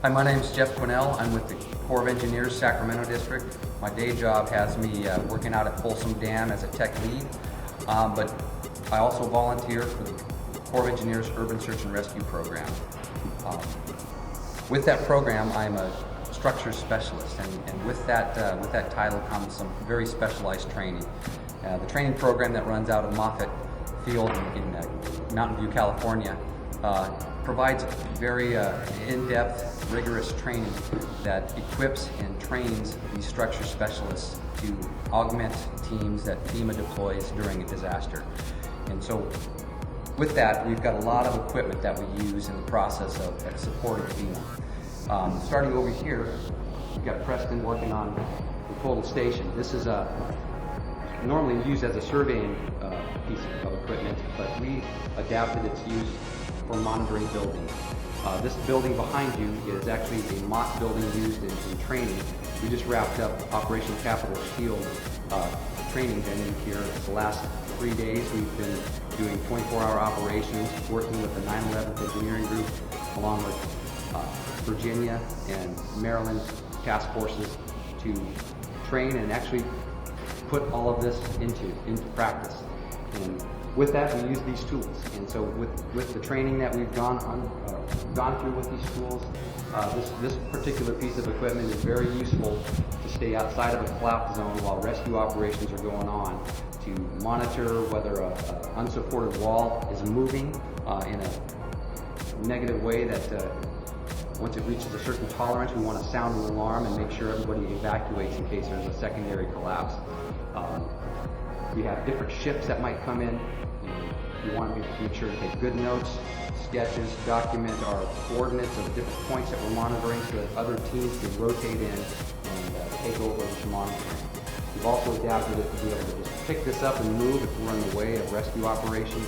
Hi, my name is Jeff Quinnell. I'm with the Corps of Engineers, Sacramento District. My day job has me working out at Folsom Dam as a tech lead, but I also volunteer for the Corps of Engineers Urban Search and Rescue Program. With that program, I'm a structures specialist, and with that title comes some very specialized training. The training program that runs out of Moffett Field in Mountain View, California, provides very in-depth, rigorous training that equips and trains these structure specialists to augment teams that FEMA deploys during a disaster. And so with that, we've got a lot of equipment that we use in the process of supporting FEMA. Starting over here, we've got Preston working on the total station. This is normally used as a surveying piece of equipment, but we adapted its use for monitoring buildings. This building behind you is actually a mock building used in training. We just wrapped up Operation Capitol Shield training in here. The last 3 days we've been doing 24-hour operations, working with the 9/11 engineering group along with Virginia and Maryland task forces to train and actually put all of this into practice. And with that, we use these tools. And so with the training that we've gone through with these tools, this particular piece of equipment is very useful to stay outside of a collapse zone while rescue operations are going on, to monitor whether an unsupported wall is moving in a negative way that once it reaches a certain tolerance, we want to sound an alarm and make sure everybody evacuates in case there's a secondary collapse. We have different ships that might come in. We want to make sure to take good notes, sketches, document our coordinates of different points that we're monitoring so that other teams can rotate in and take over this monitoring. We've also adapted it to be able to just pick this up and move if we're in the way of rescue operations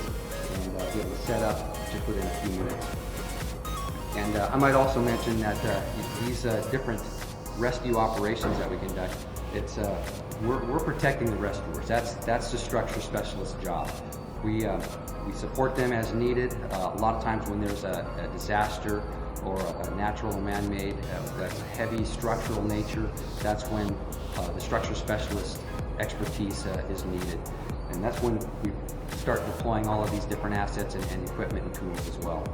and be able to set up just within a few minutes. And I might also mention that these different rescue operations that we conduct, we're protecting the rescuers. That's the structure specialist's job. We support them as needed. A lot of times when there's a disaster or a natural or man-made that's heavy structural nature, that's when the structure specialist expertise is needed. And that's when we start deploying all of these different assets and equipment and tools as well.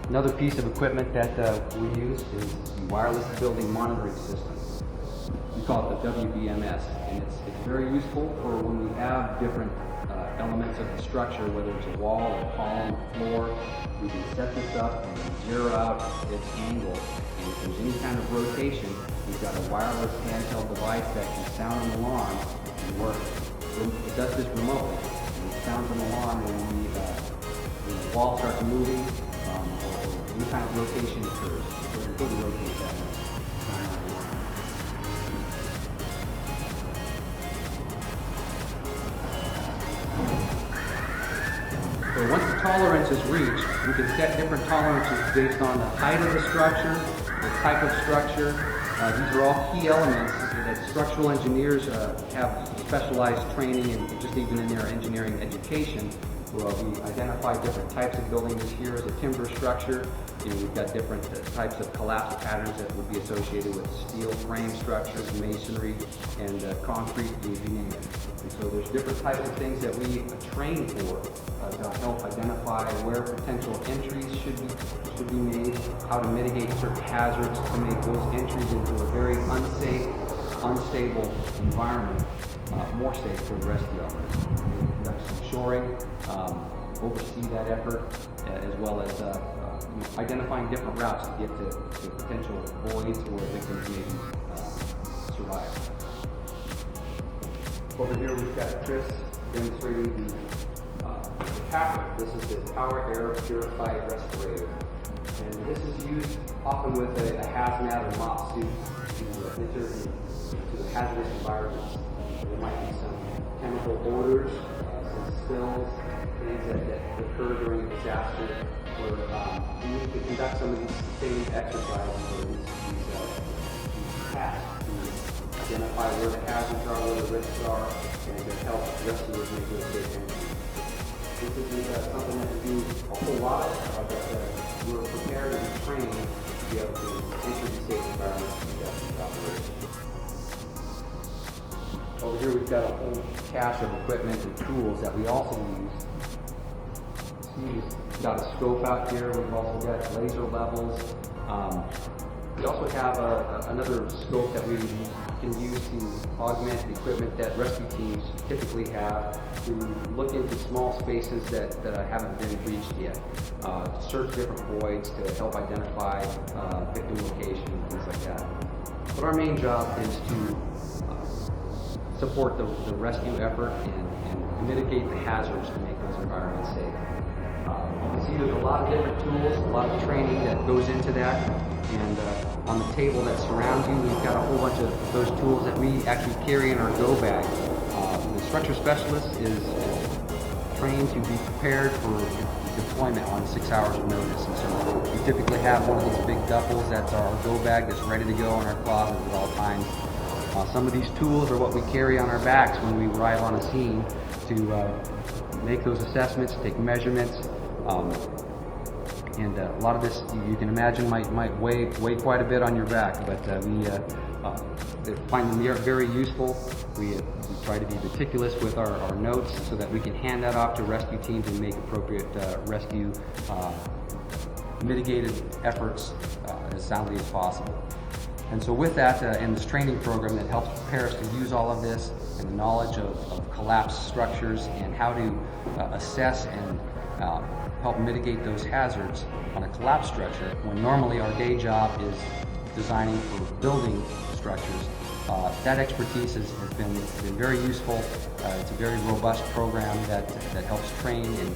Another piece of equipment that we use is the wireless building monitoring system. We call it the WBMS, and it's very useful for when we have different elements of the structure, whether it's a wall, a column, a floor. We can set this up and zero out its angle, and if there's any kind of rotation, we've got a wireless handheld device that can sound an alarm and work. It does this remotely, and it sounds an alarm when the wall starts moving or any kind of rotation occurs. So we could rotate that. So once the tolerance is reached, we can set different tolerances based on the height of the structure, the type of structure. These are all key elements that structural engineers have specialized training and just even in their engineering education. We identify different types of buildings. Here is a timber structure. We've got different types of collapse patterns that would be associated with steel frame structures, masonry, and concrete, you name it. And so there's different types of things that we train for to help identify where potential entries should be made, how to mitigate certain hazards to make those entries into a very unsafe, unstable environment more safe for the rescue efforts. We conduct some shoring, oversee that effort, as well as identifying different routes to get to potential voids where victims may survive. Over here we've got Chris demonstrating the PAPR. This is the Power Air Purified Respirator. And this is used often with a hazmat or mop suit to enter into the hazardous environments. There might be some chemical odors, some spills, things that occur during a disaster, where we need to conduct some of these same exercises or these tasks to identify where the hazards are, where the risks are, and to help rescuers make those safe entries. This is something that we do a whole lot of, but we're prepared and trained to be able to got a whole cache of equipment and tools that we also use. We've got a scope out here. We've also got laser levels. We also have another scope that we can use to augment the equipment that rescue teams typically have to look into small spaces that haven't been breached yet, to search different voids, to help identify victim location and things like that. But our main job is to support the rescue effort and mitigate the hazards to make those environments safe. You can see there's a lot of different tools, a lot of training that goes into that, and on the table that surrounds you, we've got a whole bunch of those tools that we actually carry in our go bag. The structure specialist is trained to be prepared for deployment on 6 hours of notice, and so we typically have one of these big duffels that's our go bag that's ready to go in our closet at all times. Some of these tools are what we carry on our backs when we arrive on a scene to make those assessments, take measurements, and a lot of this, you can imagine, might weigh quite a bit on your back, but we find them very useful. We try to be meticulous with our notes so that we can hand that off to rescue teams and make appropriate rescue mitigated efforts as soundly as possible. And so with that, and this training program that helps prepare us to use all of this and the knowledge of collapsed structures and how to assess and help mitigate those hazards on a collapsed structure, when normally our day job is designing for building structures. That expertise has been very useful. It's a very robust program that helps train and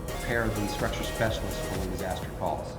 prepare the structure specialists for when disaster calls.